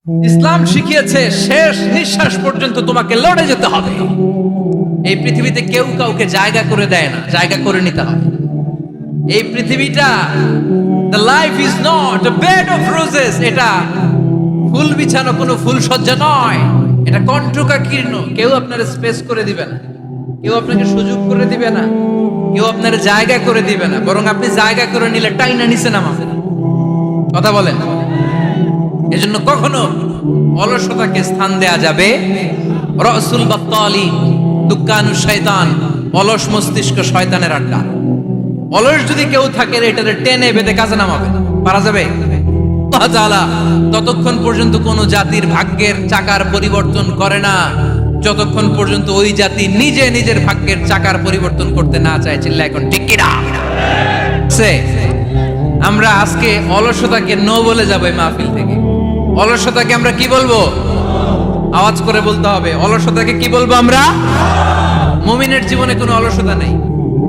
ইসলাম শিখিয়েছে শেষ নিঃশ্বাস পর্যন্ত তোমাকে লড়ে যেতে হবে। এই পৃথিবীতে কেউ কাউকে জায়গা করে দেয় না, জায়গা করে নিতে হবে। এই পৃথিবীটা, the life is not a bed of roses, এটা ফুল বিছানো কোনো ফুল সজ্জা নয়, এটা কণ্টকাকীর্ণ। কেউ আপনার স্পেস করে দিবে না, কেউ আপনাকে সুযোগ করে দিবে না, কেউ আপনার জায়গা করে দিবে না, বরং আপনি জায়গা করে নিলে টাইনা নিচে নামাবেন। কথা বলেন। এজন্য কখনো অলসতাকে স্থান দেয়া যাবে। রসুল বাত্তালি দুক্কানু শয়তান, অলস মস্তিষ্ক শয়তানের আড্ডা। অলস যদি কেউ থাকে এটারে টেনে বেঁধে কাজে নামাবে, পারা যাবে? আল্লাহ তাআলা ততক্ষণ পর্যন্ত কোন জাতির ভাগ্যের চাকার পরিবর্তন করে না যতক্ষণ পর্যন্ত ওই জাতি নিজে নিজের ভাগ্যের চাকার পরিবর্তন করতে না চায়। চিল্লা এখন ঠিক কি না? আমরা আজকে অলসতাকে নো বলে যাবো এই মাহফিল থেকে। অলসতাকে আমরা কি বলবো? আওয়াজ করে বলতে হবে। অলসতাকে কি বলবো আমরা? মুমিনের জীবনে কোনো অলসতা নেই।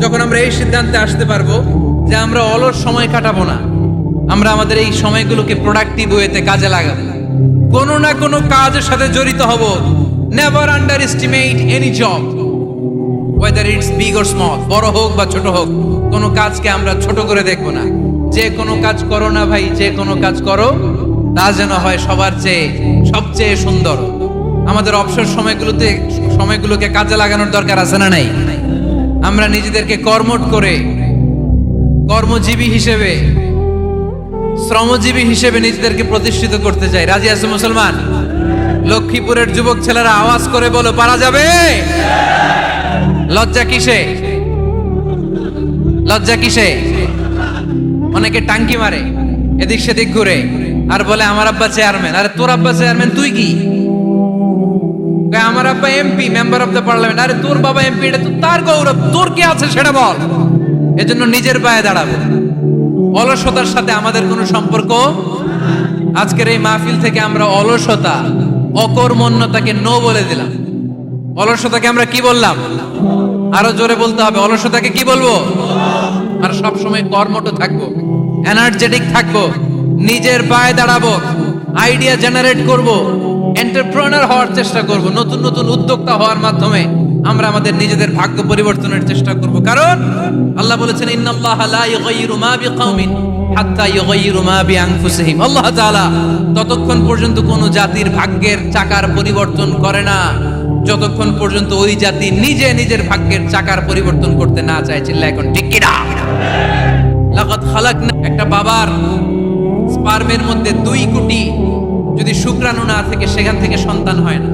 যখন আমরা এই সিদ্ধান্তে আসতে পারবো যে আমরা অলস সময় কাটাবো না, আমরা আমাদের এই সময়গুলোকে প্রোডাক্টিভ ওয়েতে কাজে লাগাবো, কোনো না কোনো কাজের সাথে জড়িত হব। Never under estimate any job, whether it's big or small, বড় হোক বা ছোট হোক, কোনো কাজকে আমরা ছোট করে দেখবো না। যে কোনো কাজ করো না ভাই, যে কোনো কাজ করো তা যেন হয় সবার চেয়ে সবচেয়ে সুন্দর। আমাদের অবসর সময়গুলোকে কাজে লাগানোর দরকার আছে না নাই? আমরা নিজেদেরকে কর্মঠ করে কর্মজীবী হিসেবে, শ্রমজীবী হিসেবে নিজেদেরকে প্রতিষ্ঠিত করতে চাই। রাজি আছে মুসলমান? লক্ষ্মীপুরের যুবক ছেলেরা আওয়াজ করে বলো, পারা যাবে? লজ্জা কিসে? লজ্জা কিসে? অনেকে টাঙ্কি মারে, এদিক সেদিক ঘুরে আর বলে আমার আব্বা চেয়ারম্যান। আরে তোর আব্বা চেয়ারম্যান, তুই কি? আমার আব্বা MP, member of the parliament. আরে তোর বাবা এমপি, এটা তো তার গৌরব, তোর কি আছে সেটা বল। এজন্য নিজের পায়ে দাঁড়াবো। অলসতার সাথে আমাদের কোনো সম্পর্ক। আজকের এই মাহফিল থেকে আমরা অলসতা, অকর্মণ্যতাকে নো বলে দিলাম। অলসতাকে আমরা কি বললাম? আরো জোরে বলতে হবে। অলসতাকে কি বলবো? আর সব সময় কর্মঠ থাকবো, এনার্জেটিক থাকবো, নিজের পায়ে দাঁড়াবো, আইডিয়া জেনারেট করব, এন্টারপ্রেনার হওয়ার চেষ্টা করব, নতুন নতুন উদ্যোক্তা হওয়ার মাধ্যমে আমরা আমাদের নিজেদের ভাগ্য পরিবর্তনের চেষ্টা করব। কারণ আল্লাহ বলেছেন, ইন্নাল্লাহা লা ইউগাইয়িরু মা বিকাওমিন হাত্তা ইউগাইয়িরু মা বিআনফুসিহিম। আল্লাহ তাআলা ততক্ষণ পর্যন্ত কোন জাতির ভাগ্যের চাকার পরিবর্তন করে না যতক্ষণ পর্যন্ত ওই জাতি নিজে নিজের ভাগ্যের চাকার পরিবর্তন করতে না চায়। চিল্লা এখন ঠিক কি না? লাকাদ খালাকনা, একটা বাবার স্পার্মের মধ্যে 2 কোটি যদি শুক্রাণু না থেকে সেখান থেকে সন্তান হয় না।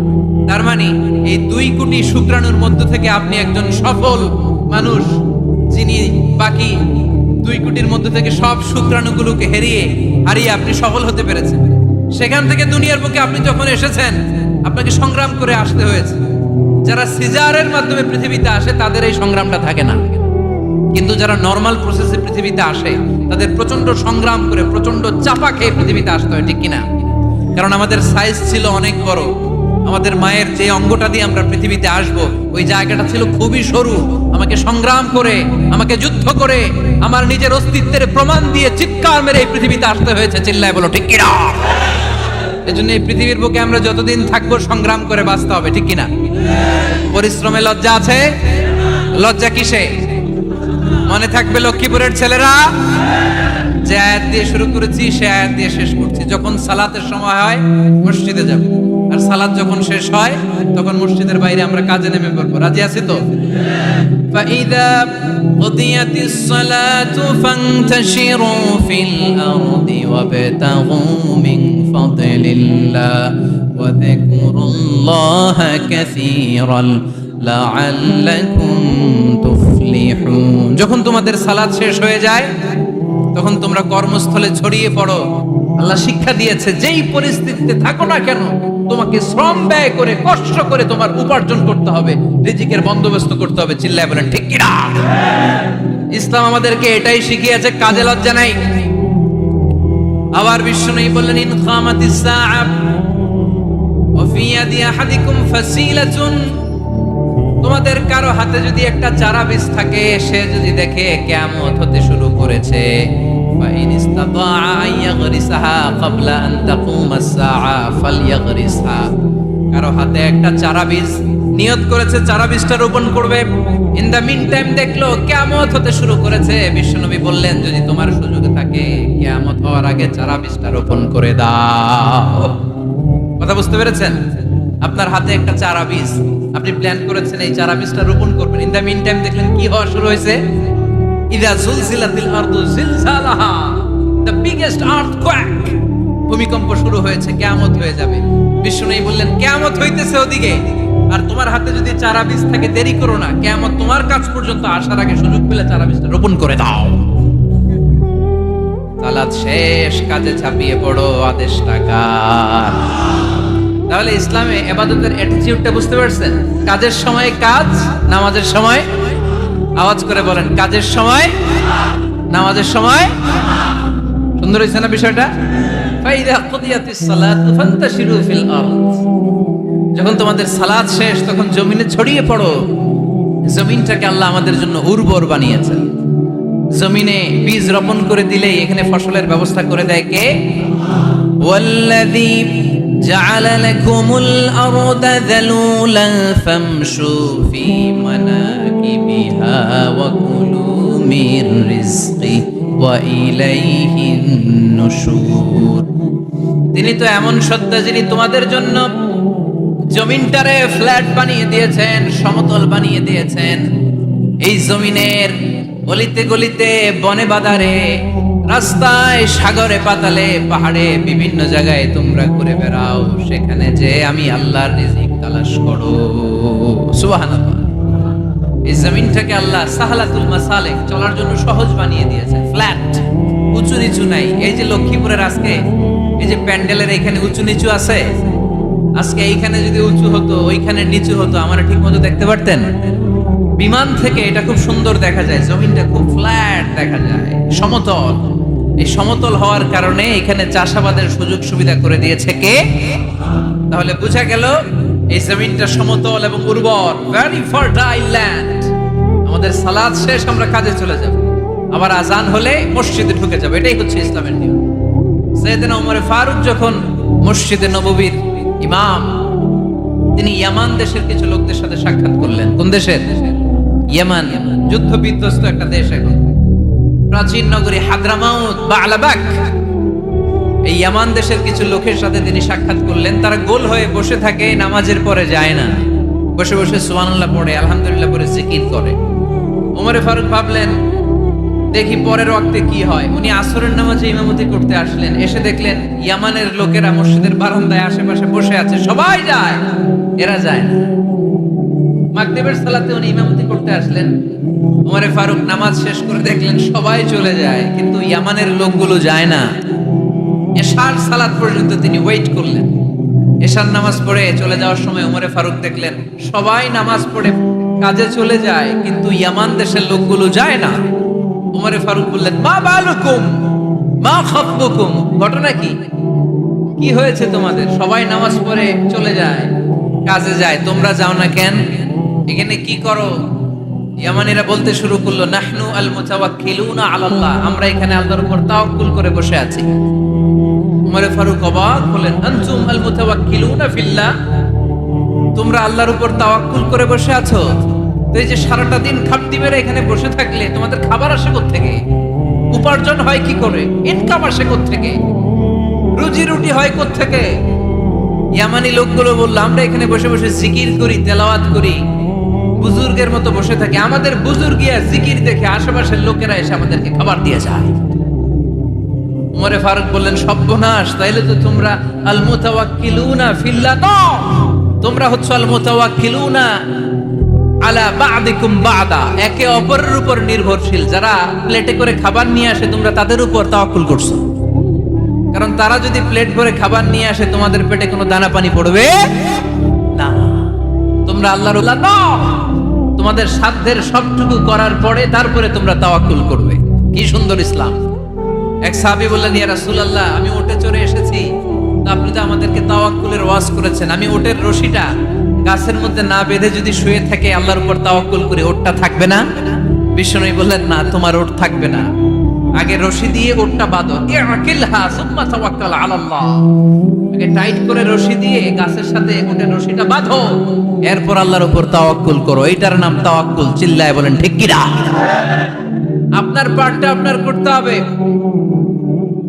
তার মানে এই 2 কোটি শুক্রাণুর মধ্য থেকে আপনি একজন সফল মানুষ, যিনি বাকি 2 কোটির মধ্য থেকে সব শুক্রাণুগুলোকে হারিয়ে আপনি সফল হতে পেরেছেন। সেখান থেকে দুনিয়ার বুকে আপনি যখন এসেছেন, আপনাকে সংগ্রাম করে আসতে হয়েছে। যারা সিজারের মাধ্যমে পৃথিবীতে আসে তাদের এই সংগ্রামটা থাকে না, কিন্তু যারা নর্মাল প্রসেসে পৃথিবীতে আসে তাদের প্রচন্ড সংগ্রাম করে, প্রচন্ড চাপা খেয়ে পৃথিবীতে আসতে হয়। ঠিক কিনা? কারণ আমাদের সাইজ ছিল অনেক বড়। আমাদের মায়ের যে অঙ্গটা দিয়ে আমরা পৃথিবীতে আসব, ওই জায়গাটা ছিল খুবই সরু। আমাকে সংগ্রাম করে, আমাকে যুদ্ধ করে, আমার নিজের অস্তিত্বের প্রমাণ দিয়ে চিৎকার মেরে এই পৃথিবীতে আসতে হয়েছে। চিল্লায় বলো ঠিক কিনা? এজন্য এই পৃথিবীর বুকে আমরা যতদিন থাকবো সংগ্রাম করে বাঁচতে হবে। ঠিক কিনা? পরিশ্রমে লজ্জা আছে? লজ্জা কিসে? মনে থাকবে লক্ষ্মীপুরের ছেলেরা, যে আয়াত দিয়ে শুরু করেছি সে আয়াত দিয়ে শেষ করছি। যখন সালাতের সময় হয় মসজিদে যাব, আর সালাত যখন শেষ হয় তখন মসজিদের বাইরে আমরা কাজে নেমে পড়বো। রাজি আছি তো? ফাইদা কুদিয়াতিস সালাতু ফান্তাশিরু ফিল আরদি ওয়াবতাগু মিন ফাদলিল্লাহ ওয়া যিকুরুল্লাহা কাসীরান লাআল্লাকুম তুফলিহুন। যখন তোমাদের সালাত শেষ হয়ে যায় তখন তোমরা কর্মস্থলে ছড়িয়ে পড়ো। আল্লাহ শিক্ষা দিয়েছে, যেই পরিস্থিতিতে থাকো না কেন তোমাকে শ্রম ব্যয় করে, কষ্ট করে তোমার উপার্জন করতে হবে, রিজিকের বন্দোবস্ত করতে হবে। চিল্লায় বলেন ঠিক কি না? ইসলাম আমাদেরকে এটাই শিখিয়েছে, কাজে লজ্জা নাই। আবার বিশ্বনবী বললেন, ইন খামাতিস সাআ ওয়া ফি ইয়াদি আহাদিকুম ফাসিলাতুন, তোমাদের কারো হাতে যদি একটা চারা বীজ থাকে, সে যদি দেখে কিয়ামত হতে শুরু করেছে, فإن استطاع أن يغرسها قبل أن تقوم الساعة فليغرسها। কারো হাতে একটা চারা বীজ নিয়ত করেছে, চারা বীজটা রোপণ করবে। ইন দা মিন টাইম দেখলো কিয়ামত হতে শুরু করেছে। বিশ্বনবী বললেন, যদি তোমার সুযোগ থাকে কিয়ামত হওয়ার আগে চারা বীজটা রোপণ করে দাও। কথা বুঝতে পেরেছেন? আপনার হাতে একটা চারা বীজ, আপনি প্ল্যান করেছেন এই চারা বীজটা রোপণ করবেন। ইন দা মিন টাইম দেখলেন কি হওয়া শুরু হয়েছে? ইযা জুলজিলাতিল আরদু জিলজালাহা, দ্য বিগেস্ট আর্থকোয়েক, ভূমিকম্প শুরু হয়েছে, কিয়ামত হয়ে যাবে। বিশ্বনবী বললেন, কিয়ামত হইতেছে ওদিকে, আর তোমার হাতে যদি চারা বীজ থাকে দেরি করো না, কিয়ামত তোমার কাছ পর্যন্ত আসার আগে সুযোগ পেলে চারা বীজটা রোপণ করে দাও। সালাত শেষ, কাজে ঝাঁপিয়ে পড়ো, আদেশটা কার? তাহলে ইসলামে ইবাদতের অ্যাটিটিউডটা বুঝতে পারছেন? কাজের সময় কাজ, নামাজের সময়, আওয়াজ করে বলেন, কাজের সময়, নামাজের সময়। সুন্দর হয়েছে না বিষয়টা? ফাইদা কুদিয়াতিস সালাতু ফান্তাশিরু ফিল আরদ, যখন তোমাদের সালাত শেষ তখন জমিনে ছড়িয়ে পড়ো। জমিনটাকে আল্লাহ আমাদের জন্য উর্বর বানিয়েছেন। জমিনে বীজ রোপণ করে দিলেই এখানে ফসলের ব্যবস্থা করে দেয় কে? ওয়াল্লাযী জাআলা লাকুমুল আরদা যালুলান ফামশু ফি মানাকিবিহা ওয়া কুলু মির রিজকি ওয়া ইলাইহিন নুশুর। তিনি তো এমন সত্তা যিনি তোমাদের জন্য জমিনটারে ফ্ল্যাট বানিয়ে দিয়েছেন, সমতল বানিয়ে দিয়েছেন। এই জমিনের গলিতে গলিতে, বনে বাদারে, রাস্তায়, সাগরে, পাতালে, পাহাড়ে, বিভিন্ন জায়গায় তোমরা ঘুরে বেড়াও, সেখানে যে আমি আল্লাহর রিজিক তালাশ করো। সুবহানাল্লাহ। এই জমিনটাকে আল্লাহ সাহালাতুল মাসালিক, চলার জন্য সহজ বানিয়ে দিয়েছেন, ফ্ল্যাট, উঁচু নিচু নাই। এই যে লক্ষ্মীপুরের আজকে এই যে প্যান্ডেলের এখানে উঁচু নিচু আছে, আজকে এইখানে যদি উঁচু হতো ওইখানে নিচু হতো, আমরা ঠিক মতো দেখতে পারতেন? বিমান থেকে এটা খুব সুন্দর দেখা যায়, জমিনটা খুব ফ্ল্যাট দেখা যায়, সমতল। এই সমতল হওয়ার কারণে এখানে চাষাবাদের সুযোগ সুবিধা করে দিয়েছে কে? তাহলে বোঝা গেল এই জমিনটা সমতল এবং উর্বর, ভেরি ফার্টাইল ল্যান্ড। আমাদের সালাত শেষ, আমরা কাজে চলে যাব, আবার আজান হলে মসজিদে ঢুকে যাব। এটাই হচ্ছে ইসলামের নিয়ম। সাইয়েদনা ওমর ফারুক যখন মসজিদে নববীর ইমাম, তিনি ইয়ামান দেশের কিছু লোকদের সাথে সাক্ষাৎ করলেন। কোন দেশের? ইয়ামান, যুদ্ধ বিধ্বস্ত একটা দেশ এখন। প্রাচীন নগরী হাদ্রামাউত বা আলাবাক, এই ইয়ামান দেশের কিছু লোকের সাথে তিনি সাক্ষাৎ করলেন। তারা গোল হয়ে বসে থাকে, নামাজের পরে যায় না, বসে বসে সুবহানাল্লাহ পড়ে, আলহামদুলিল্লাহ পড়ে জিকির করে। ওমরে ফারুক ভাবলেন, দেখি পরের ওয়াক্তে কি হয়। উনি আসরের নামাজে ইমামতি করতে আসলেন, এসে দেখলেন ইয়ামানের লোকেরা মসজিদের বারান্দায় আশেপাশে বসে আছে, সবাই যায়, এরা যায় না। মাগরিবের সালাতে উনি ইমামতি করতে আসলেন, ওমরে ফারুক নামাজ শেষ করে দেখলেন সবাই চলে যায়, কিন্তু ইয়ামানের লোকগুলো যায় না। এশার সালাত পর্যন্ত তিনি ওয়েট করলেন। এশার নামাজ পড়ে চলে যাওয়ার সময় ওমরে ফারুক দেখলেন সবাই নামাজ পড়ে কাজে চলে যায়, কিন্তু ইয়ামান দেশের লোকগুলো যায় না। ওমরে ফারুক বললেন, মা বালুকুম মা খাতবুকুম, ঘটনা কি? কি হয়েছে তোমাদের? সবাই নামাজ পড়ে চলে যায়, কাজে যায়, তোমরা যাও না কেন? এখানে কি করো? ইয়ামানিরা বলতে শুরু করলো, নাহনু আল মুতাওয়াক্কিলুনা আলাল্লাহ, আমরা এখানে আল্লাহর উপর তাওয়াক্কুল করে বসে আছি। ওমরে ফারুক অবাক হলেন, আনতুম আল মুতাওয়াক্কিলুনা ফিল্লাহ, তোমরা আল্লাহর উপর তাওয়াক্কুল করে বসে আছো? তো এই যে সারাটা দিন খাটতি মেরে এখানে বসে থাকলে তোমাদের খাবার আসে কোত্থেকে? উপার্জন হয় কি করে? ইনকাম আসে কোত্থেকে? রুজি রুটি হয় কোত্থেকে? ইয়ামানি লোকগুলো বলল, আমরা এখানে বসে বসে জিকির করি, তেলাওয়াত করি, বুজুর্গের মতো বসে থাকি। আমাদের বুজুর্গিয়া জিকির দেখে আশেপাশের লোকেরা এসে আমাদেরকে খাবার দিয়ে যায়। ওমরে ফারুক বললেন, সর্বনাশ, তাইলে তো তোমরা আল মুতাওয়াক্কিলুনা ফিল্লাহ নও, তোমরা হচ্ছে আল মুতাওয়াক্কিলুনা আলা বা'দিকুম বা'দা, একে অপরের উপর নির্ভরশীল। যারা প্লেটে করে খাবার নিয়ে আসে তোমরা তাদের উপর তাওয়াক্কুল করছো, কারণ তারা যদি প্লেট ভরে খাবার নিয়ে আসে তোমাদের পেটে কোনো দানা পানি পড়বে না। তোমরা আল্লাহর ওলি নও, তোমাদের সাধ্যের সবটুকু করার পরে তারপরে তোমরা তাওয়াক্কুল করবে। কি সুন্দর ইসলাম! এক সাহাবী বললেন, ইয়া রাসূলুল্লাহ, আমি উটে চড়ে এসেছি, তা আপনি তো আমাদেরকে তাওয়াক্কুলের ওয়াজ করেছেন, আমি উটের রশিটা গাছের মধ্যে না বেঁধে যদি শুয়ে থাকে আল্লাহর উপর তাওয়াক্কুল করি, ওটটা থাকবে না? বিশ্বনবী বললেন, না, তোমার ওট থাকবে না। আগে রশি দিয়ে ওটটা বাঁধো, ইআকিলহা সুম্মা তাওয়াক্কাল আলাল্লাহ। আগে টাইট করে রশি দিয়ে গাছের সাথে ওটে রশিটা বাঁধো, এরপর আল্লাহর উপর তাওয়াক্কুল করো। এইটার নাম তাওয়াক্কুল। চিল্লায় বলেন ঠিক কি না? আপনার পার্টটা আপনার করতে হবে।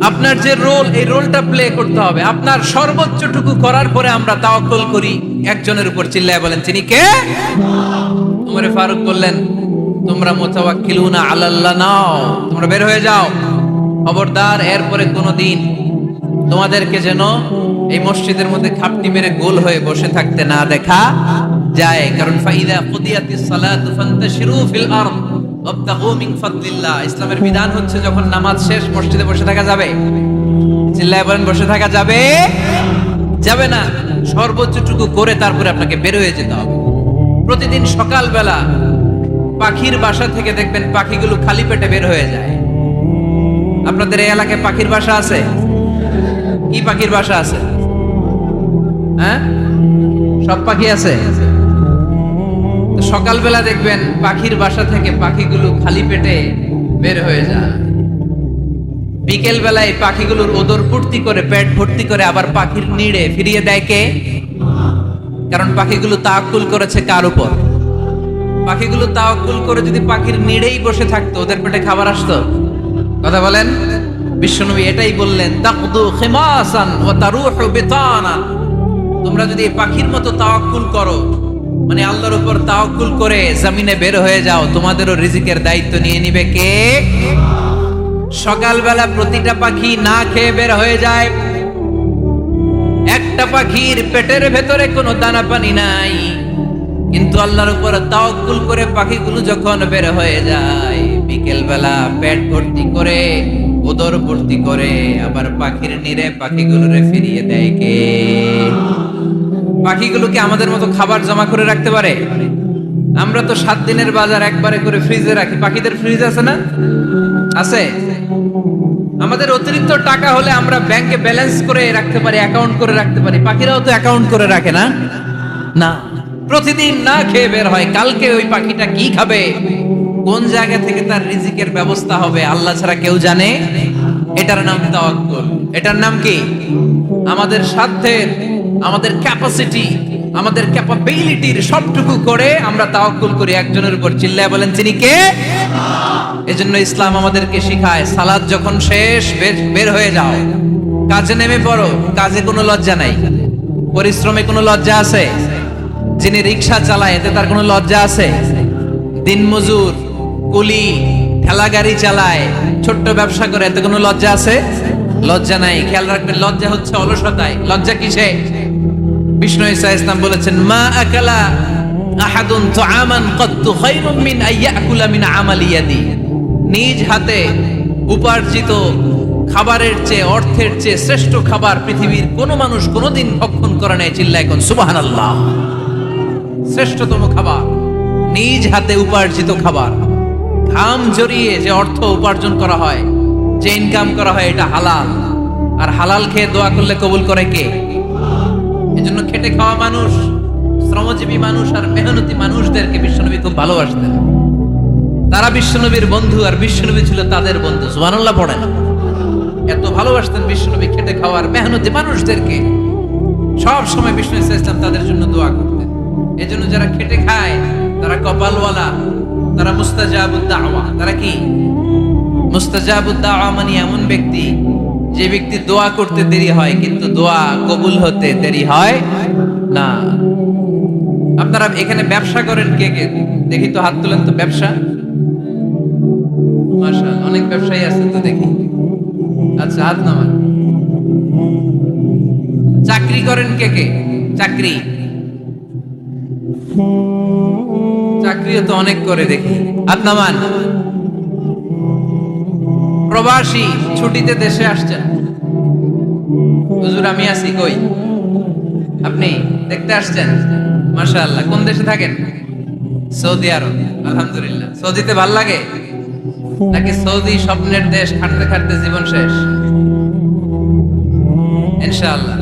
আপনার যে রোল, এই রোলটা প্লে করতে হবে। আপনার সর্বোচ্চটুকু করার পরে আমরা তাওয়াক্কুল করি একজনের উপর। চিল্লায় বলেন তিনি কে? উমরে ফারুক বললেন, তোমরা মুতাওয়াক্কিলুনা আলাল্লাহ নাও, তোমরা বের হয়ে যাও। খবরদার এরপরে কোনোদিন তোমাদেরকে যেন এই মসজিদের মধ্যে খাপটি মেরে গোল হয়ে বসে থাকতে না দেখা যায়। কারণ ফাইদা কুদিয়াতিস সালাতু ফান্তাশিরু ফিল আরদ ওয়াবতাগু মিন ফাদলিল্লাহ। ইসলামের বিধান হচ্ছে যখন নামাজ শেষ মসজিদে বসে থাকা যাবে। চিল্লায় বলেন বসে থাকা যাবে? যাবে না। সর্বোচ্চটুকু করে তারপরে আপনাকে বের হয়ে যেতে হবে। প্রতিদিন সকালবেলা পাখির বাসা থেকে দেখবেন পাখিগুলো খালি পেটে বের হয়ে যায়। আপনাদের এই এলাকায় পাখির বাসা আছে? কি পাখির বাসা আছে? হ্যাঁ, সব পাখি আছে। সকালবেলা দেখবেন পাখির বাসা থেকে পাখিগুলো খালি পেটে বের হয়ে যায়। বিকেল বেলায় পাখিগুলোর ওদর পূর্তি করে, পেট ভর্তি করে আবার পাখির নিড়ে ফিরিয়ে দেয় কে? কারণ পাখিগুলো তাওয়াক্কুল করেছে কার উপর? পাখিগুলো তাওয়াক্কুল করে যদি পাখির নিড়েই বসে থাকতো, ওদের পেটে খাবার আসতো? কথা বলেন। বিশ্বনবী এটাই বললেন, তাকদু খিমাসান ওয়া তারুহু বিতানা। তোমরা যদি পাখির মতো তাওয়াক্কুল করো, মানে আল্লাহর উপর তাওয়াক্কুল করে জমিনে বের হয়ে যাও, তোমাদেরও রিজিকের দায়িত্ব নিয়ে নিবে কে? সকালবেলা প্রতিটা পাখি না খেয়ে বের হয়ে যায়। একটা পাখির পেটের ভেতরে কোনো দানা পানি নাই, কিন্তু আল্লাহর উপর তাওয়াক্কুল করে পাখিগুলো যখন বের হয়ে যায়, বিকেল বেলা পেট ভর্তি করে, উদর ভর্তি করে আবার পাখির নিরে পাখিগুলোরে ফিরিয়ে দেয় কে? পাখিগুলোকে আমাদের মতো খাবার জমা করে রাখতে পারে? আমরা তো 7 দিনের বাজার একবারে করে ফ্রিজে রাখি। পাখিদের ফ্রিজ আছে না? আছে। আমাদের অতিরিক্ত টাকা হলে আমরা ব্যাংকে ব্যালেন্স করে রাখতে পারি, অ্যাকাউন্ট করে রাখতে পারি। পাখিরাও তো অ্যাকাউন্ট করে রাখে না? না, প্রতিদিন না খেয়ে বের হয়। কালকে ওই পাখিটা কি খাবে, কোন জায়গা থেকে তার রিজিকের ব্যবস্থা হবে, আল্লাহ ছাড়া কেউ জানে। এটার নাম তাওয়াক্কুল। এটার নাম কি? আমাদের সাধ্যের, আমাদের ক্যাপাসিটি, আমাদের ক্যাপাবিলিটির সবটুকু করে আমরা তাওয়াক্কুল করি একজনের উপর। চিল্লায় বলেন তিনি কে? এজন্য ইসলাম আমাদেরকে শিখায়, সালাত যখন শেষ বের হয়ে যাও, কাজে নেমে পড়ো। কাজে কোনো লজ্জা নাই, পরিশ্রমে কোনো লজ্জা আছে? যিনি রিক্সা চালায় এতে তার কোনো লজ্জা আছে? দিনমজুর, কুলি, ঠেলা গাড়ি চালায়, ছোট্ট ব্যবসা করে, এতে কোনো লজ্জা আছে? লজ্জা নাই। খেয়াল রাখবেন, লজ্জা হচ্ছে অলসতায়। লজ্জা কিসে? বিষ্ণু ঈসা ইসলাম বলেছেন, মা আকালা আহাদুন তুআমান কত্তু খায়রুম মিন আইয়াকুলা মিন আমালি ইয়াদি। নিজ হাতে উপার্জিত খাবারের চেয়ে, অর্থের চেয়ে শ্রেষ্ঠ খাবার পৃথিবীর কোন মানুষ কোনদিন ভক্ষণ করে নাই। চিল্লায় কোন সুবহানাল্লাহ। শ্রেষ্ঠতম খাবার নিজ হাতে উপার্জিত খাবার। ঘাম জড়িয়ে যে অর্থ উপার্জন করা হয়, যে ইনকাম করা হয়, এটা হালাল। আর হালাল খেয়ে দোয়া করলে কবুল করে কে? এজন্য খেটে খাওয়া মানুষ, শ্রমজীবী মানুষ আর মেহনতি মানুষদেরকে বিশ্বনবী খুব ভালোবাসতেন। তারা বিশ্বনবীর বন্ধু আর বিশ্বনবী ছিল তাদের বন্ধু। সুবহানাল্লাহ পড়েন। এত ভালোবাসতেন বিশ্বনবী খেটে খাওয়ার মেহনতি মানুষদেরকে। সব সময় বিষ্ণু ইসলাম তাদের জন্য দোয়া করতেন। এজন্য যারা খেটে খায় তারা কপালওয়ালা, তারা মুস্তাজাবুদ দাওয়া। তারা কি? মুস্তাজাবুদ দাওয়া মানে এমন ব্যক্তি যে ব্যক্তি দোয়া করতে দেরি হয় কিন্তু দোয়া কবুল হতে দেরি হয় না। আপনারা এখানে ব্যবসা করেন কে কে? দেখি তো হাত তুলেন তো। ব্যবসা, মাশাআল্লাহ, অনেক ব্যবসায়ী আছে তো দেখি। আচ্ছা, হাত নামান। চাকরি করেন কে কে? চাকরি, চাকরিও তো অনেক করে দেখি। হাত নামান। প্রবাসী, ছুটিতে দেশে আসছেন। হুজুর আমি আছি কই? আপনি দেখতে আসছেন? মাশাআল্লাহ। কোন দেশে থাকেন? সৌদি আরব। আলহামদুলিল্লাহ। সৌদিতে ভাল লাগে নাকি সৌদি স্বপ্নের দেশ, খাটতে খাটতে জীবন শেষ? ইনশাআল্লাহ।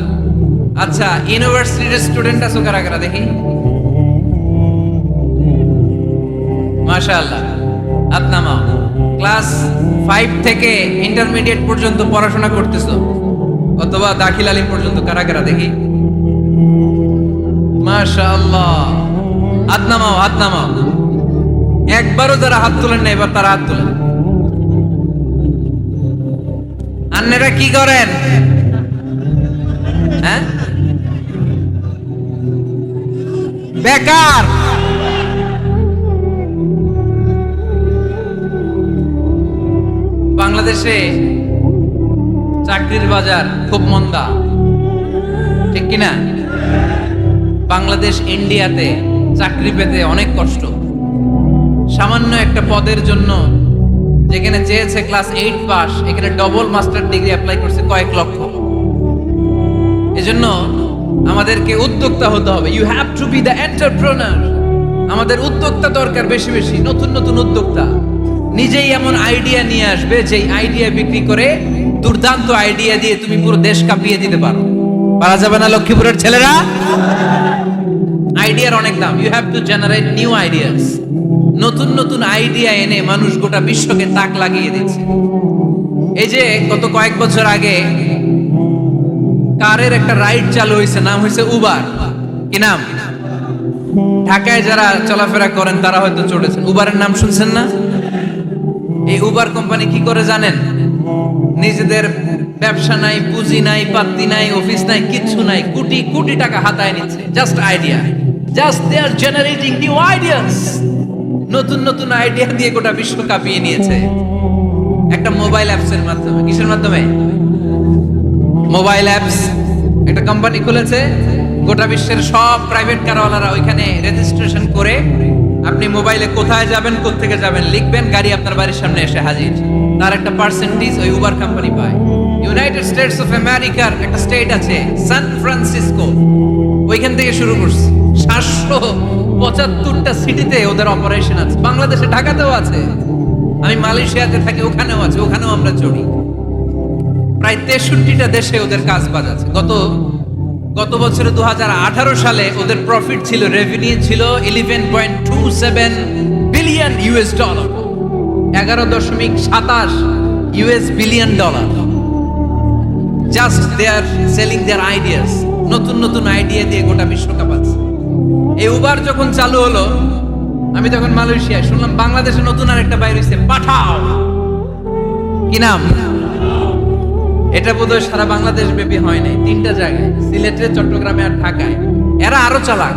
আচ্ছা, ইউনিভার্সিটির স্টুডেন্ট আছো কারা কারা দেখি? মাশাআল্লাহ, হাত নামাও। ক্লাস 5 থেকে ইন্টারমিডিয়েট পর্যন্ত পড়াশোনা করতেছো অথবা দাখিল আলিম পর্যন্ত কারা কারা দেখি? মাশাআল্লাহ, হাত নামাও, হাত নামাও। একবারও যারা হাত তোলেন না এবার তারা হাত তোলেন। আন্নেরা কি করেন? হ্যাঁ, বেকার। বাংলাদেশে চাকরির বাজার খুব মন্দা, ঠিক কিনা? বাংলাদেশ ইন্ডিয়াতে চাকরি পেতে অনেক কষ্ট। সামান্য একটা পদের জন্য যেখানে চেয়েছে ক্লাস 8 পাস, এখানে ডবল মাস্টার ডিগ্রি অ্যাপ্লাই করছে কয়েক লক্ষ। এজন্য আমাদেরকে উদ্যোক্তা হতে হবে। You have to be the entrepreneur. আমাদের উদ্যোক্তা দরকার, বেশি বেশি নতুন নতুন উদ্যোক্তা। নিজেই এমন আইডিয়া নিয়ে আসবে যেই আইডিয়া বিক্রি করে দুর্দান্ত আইডিয়া দিয়ে তুমি পুরো দেশ কাঁপিয়ে দিতে পারো। পারা যাবে না লক্ষ্মীপুরের ছেলেরা? আইডিয়ার অনেক দাম। You have to generate new ideas. নতুন নতুন আইডিয়া এনে মানুষ গোটা বিশ্বকে তাক লাগিয়ে দিচ্ছে। এই যে গত কয়েক বছর আগে কারের একটা রাইড চালু হয়েছে, নাম হয়েছে উবার। কি নাম? ঢাকায় যারা চলাফেরা করেন তারা হয়তো চড়েছেন। উবারের নাম শুনছেন না? এই উবার কোম্পানি কি করে জানেন? নিজেদের ব্যবসা নাই, পুঁজি নাই, পাত্তি নাই, অফিস নাই, কিচ্ছু নাই, কোটি কোটি টাকা হাতায় নিচ্ছে। Just idea, just they are generating new ideas. নতুন নতুন আইডিয়া দিয়ে গোটা বিশ্ব কাঁপিয়ে নিয়েছে একটা মোবাইল অ্যাপস এর মাধ্যমে। কিসের মাধ্যমে? Mobile apps. একটা কোম্পানি খুলেছে, গোটা বিশ্বের সব প্রাইভেট কারওয়ালারা ওইখানে রেজিস্ট্রেশন করে আপনি মোবাইলে কোথায় যাবেন, কোত্থেকে যাবেন লিখবেন, গাড়ি আপনার বাড়ির সামনে এসে হাজির। তার একটা পার্সেন্টেজ ওই উবার কোম্পানি পায়। ইউনাইটেড স্টেটস অফ আমেরিকার একটা স্টেট আছে সান ফ্রান্সিসকো, ওইখান থেকে শুরু করছে। 775টা সিটিতে ওদের অপারেশন আছে। বাংলাদেশে ঢাকাতেও আছে। আমি মালয়েশিয়াতে থাকি, ওখানেও আছে, ওখানেও আমরা চড়ি। প্রায় 63টা দেশে ওদের কাজ বাজ আছে। গত বছরে 2018 সালে ওদের প্রফিট ছিল, রেভিনিউ ছিল 11.27 billion US dollar, 11.27 US billion dollar. Just they are selling their ideas. নতুন নতুন আইডিয়া দিয়ে গোটা বিশ্ব কাঁপাচ্ছে। এই উবার যখন চালু হলো, আমি তখন মালয়েশিয়ায় শুনলাম বাংলাদেশে নতুন আরেকটা বাইর হইছে, পাঠাও। কি নাম? এটা বোধহয় সারা বাংলাদেশ ব্যাপী হয় নাই, 3টা জায়গায়, সিলেটে, চট্টগ্রামে আর ঢাকায়। এরা আরো চালাক।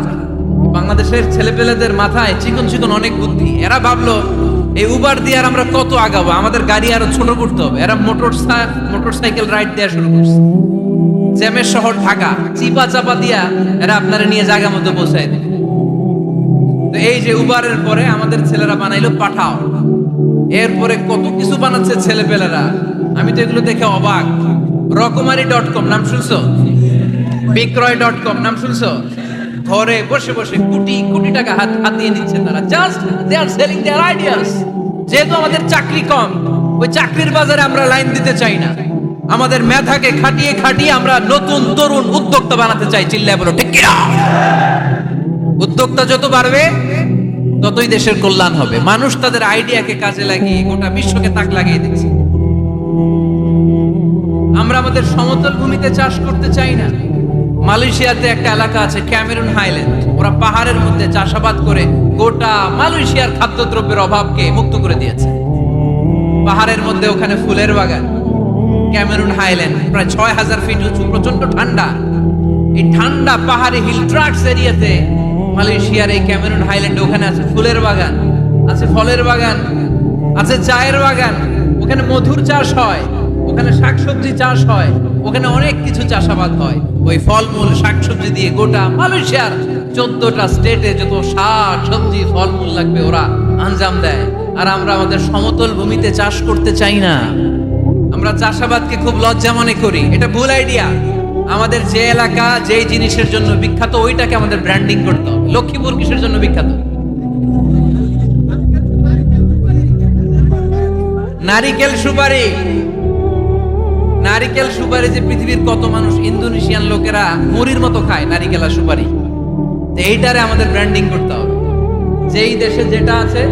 বাংলাদেশের ছেলেপেলেদের মাথায় চিকন চিকন অনেক বুদ্ধি। এরা ভাবলো এই উবার দিয়ে আর আমরা কত আগাবো, আমাদের গাড়ি আরো ছোট করতে হবে। এরা মোটরসাইকেল রাইড দেওয়া শুরু করছে। জ্যামের শহর ঢাকা, চিপা চাপা দিয়া এরা আপনারা নিয়ে জায়গা মতো পৌঁছায় দেয়। তো এই যে উবারের পরে আমাদের ছেলেরা বানাইলো পাঠাও। এরপরে কত কিছু বানাচ্ছে ছেলেপেলেরা, আমি তো এগুলো দেখে অবাক। রকমারি.com নাম শুনছো? বিক্রয়.com নাম শুনছো? ঘরে বসে বসে কোটি কোটি টাকা হাতিয়ে নিচ্ছে তারা। Just they are selling their ideas. যেহেতু আমাদের চাকরি কম, ওই চাকরির বাজারে আমরা লাইন দিতে চাই না। আমাদের মেধাকে খাটিয়ে খাটিয়ে আমরা নতুন তরুণ উদ্যোক্তা বানাতে চাই। চিল্লায় বলো ঠিক কিনা? উদ্যোক্তা যত বাড়বে ততই দেশের কল্যাণ হবে। মানুষ তাদের আইডিয়াকে কাজে লাগিয়ে গোটা বিশ্বকে তাক লাগিয়ে দিচ্ছে। আমরা আমাদের সমতল ভূমিতে চাষ করতে চাই না। মালয়েশিয়াতে একটা এলাকা আছে ক্যামেরুন হাইল্যান্ড, ওরা পাহাড়ের মধ্যে চাষাবাদ করে গোটা মালয়েশিয়ার খাদ্যদ্রব্যের অভাবকে মুক্ত করে দিয়েছে। পাহাড়ের মধ্যে ওখানে ফুলের বাগান। ক্যামেরুন হাইল্যান্ড প্রায় 6000 ফিট উঁচু, প্রচন্ড ঠান্ডা। এই ঠান্ডা পাহাড়ি হিল ট্রাক্স এরিয়াতে মালয়েশিয়ার এই ক্যামেরুন হাইল্যান্ডে ওখানে আছে ফুলের বাগান, আছে ফলের বাগান, আছে চায়ের বাগান। ওখানে মধুর চাষ হয়, ওখানে শাকসবজি চাষ হয়, ওখানে অনেক কিছু চাষাবাদ হয়। ওই ফলমূল শাকসবজি দিয়ে গোটা মালয়েশিয়ার 14টা স্টেটে যত শাক সবজি ফলমূল লাগবে ওরা আঞ্জাম দেয়। আর আমরা আমাদের সমতল ভূমিতে চাষ করতে চাই না। আমরা চাষাবাদকে খুব লজ্জা মনে করি। এটা ভুল আইডিয়া। আমাদের যে এলাকা যেই জিনিসের জন্য বিখ্যাত ওইটাকে আমাদের ব্র্যান্ডিং করতে হবে। লক্ষ্মীপুর কিসের জন্য বিখ্যাত? নারিকেল সুপারি। নারিকেল সুপারি যে পৃথিবীর কত মানুষ, ইন্দোনেশিয়ান লোকেরা মুড়ির মতো খায় নারিকেল আর সুপারি। এইটারে আমাদের ব্র্যান্ডিং করতে হবে। যেই দেশে যেটা আছে,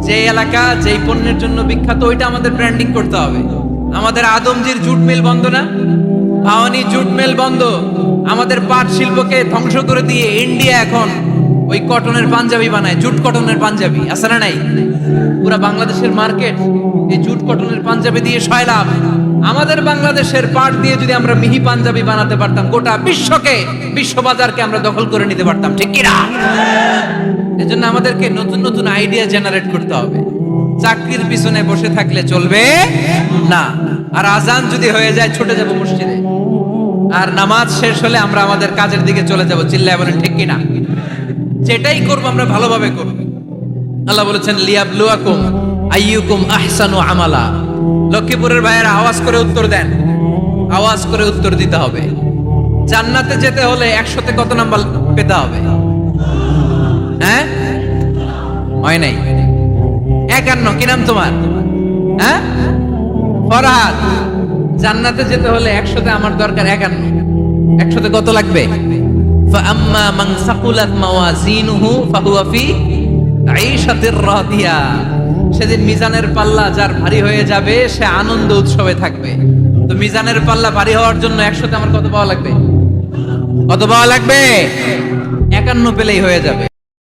যে এলাকা যেই পণ্যের জন্য বিখ্যাত ওইটা আমাদের ব্র্যান্ডিং করতে হবে। আমাদের আদমজির জুট মিল বন্ধ না, ভাওয়ানি জুট মিল বন্ধ। আমাদের পাট শিল্পকে ধ্বংস করে দিয়ে ইন্ডিয়া এখন ওই কটনের পাঞ্জাবি বানায়, জুট কটনের পাঞ্জাবি, আছে না নাই? পুরা বাংলাদেশের মার্কেট এই জুট কটনের পাঞ্জাবি দিয়ে সয়লাভ। আমাদের বাংলাদেশের পাট দিয়ে যদি আমরা মিহি পাঞ্জাবি বানাতে পারতাম, গোটা বিশ্বকে, বিশ্ব বাজারকে আমরা দখল করে নিতে পারতাম, ঠিক কিনা? এজন্য আমাদেরকে নতুন নতুন আইডিয়া জেনারেট করতে হবে। চাকরির পিছনে বসে থাকলে চলবে না। আর আজান যদি হয়ে যায় ছুটে যাব মসজিদে, আর নামাজ শেষ হলে আমরা আমাদের কাজের দিকে চলে যাব। চিল্লায় বলেন ঠিক কিনা? যেটাই করবো আমরা ভালোভাবে করব। আল্লাহ বলেছেন লিয়াবলুয়াকুম আইয়ুকুম আহসানু আমালা। লক্ষ্মীপুরের ভাইয়েরা আওয়াজ করে উত্তর দেন, আওয়াজ করে উত্তর দিতে হবে। জান্নাতে যেতে হলে 100তে কত নাম্বার পেতে হবে? হ্যাঁ, হয় নাই 51। কি নাম তোমার? হ্যাঁ, ফরহাদ। জান্নাতে যেতে হলে 100তে আমার দরকার 51। 100তে কত লাগবে? ফাআম্মা মান সাকুলাত মাওয়াজিনুহু ফাহুয়া ফি আইশাতির রাদিয়া। সেদিন মিজানের পাল্লা যার ভারী হয়ে যাবে সে আনন্দ উৎসবে থাকবে। তো মিজানের পাল্লা ভারী হওয়ার জন্য 100তে আমার কত পাওয়া লাগবে? কত পাওয়া লাগবে? 51 পেলেই হয়ে যাবে।